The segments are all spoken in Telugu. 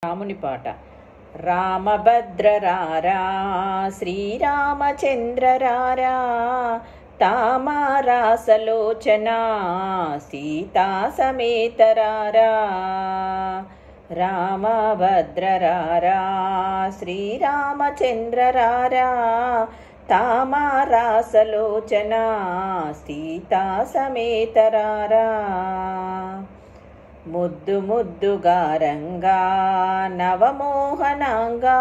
రాముని పాట. రామభద్రరారా శ్రీరామచంద్రరారా తామారాసలోచనా సీతా సమేతరారా. రామభద్రరారా శ్రీరామచంద్రరారా తామారాసలోచనా సీతా సమేతరారా. ముద్దు ముద్దుగా రంగా నవమోహనాంగా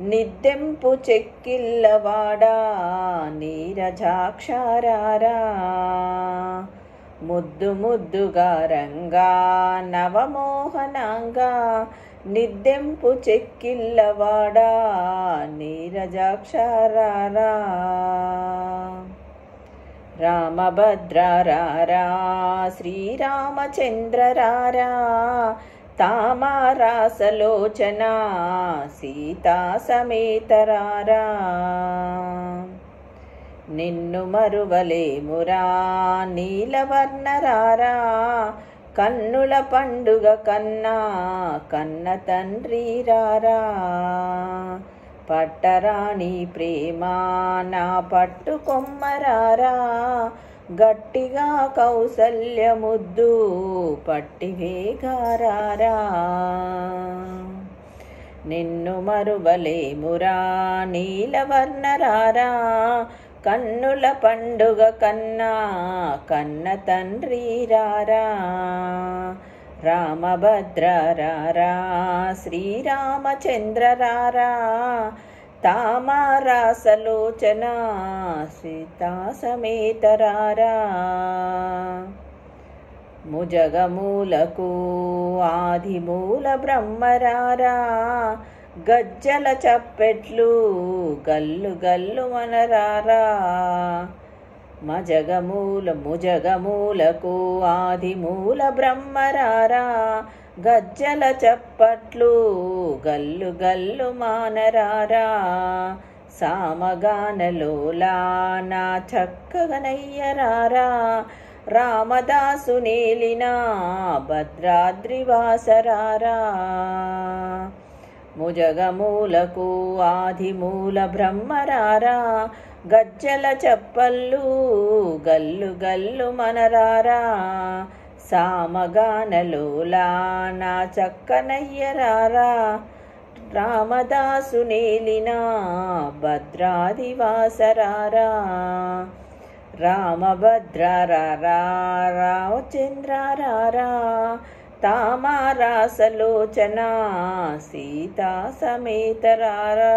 నిద్దెంపు చెక్కిల్లవాడా నీరజాక్షరారా. ముద్దు ముద్దుగా రంగా నవమోహనాంగా నిద్దెంపు చెక్కిల్లవాడా నీరజాక్షరారా. రామభద్రరారా శ్రీరామచంద్రరారా తామారాసలోచనా సీతా సమేతరారా. నిన్ను మరువలేమురా నీలవర్ణరారా కన్నుల పండుగ కన్నా కన్న తండ్రి రారా. పట్టరాణి ప్రేమ నా పట్టుకొమ్మరారా గట్టిగా కౌసల్య ముద్దు పట్టివేగారారా. నిన్ను మరువలేమురా నీలవర్ణరారా కన్నుల పండుగ కన్నా కన్న తండ్రి రారా. రామభద్రరారా శ్రీరామచంద్రరారా తామారాసలోచనా సీతా సమేతరారా. ముజగమూలకు ఆదిమూల బ్రహ్మరారా గజ్జల చప్పెట్లు గల్లు గల్లు మనరారా. ముజగమూలకు ఆదిమూల బ్రహ్మరారా గజ్జల చప్పట్లు గల్లు గల్లు మానరారా. సామగానలోలా నా చక్కగనయ్యరారా రామదాసు నేలిన భద్రాద్రివాసరారా. ముజగమూలకు ఆదిమూల బ్రహ్మరారా గజ్జల చప్పళ్ళు గల్లు గల్లు మనరారా. సామగానలోలా నా చక్కనయ్యరారా రామదాసు నేలిన భద్రాదివాసరారా. రామభద్రరారా రామచంద్రరారా తామారాసలోచనా సీతా సమేతరారా.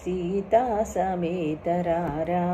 సీతా సమేతరారా.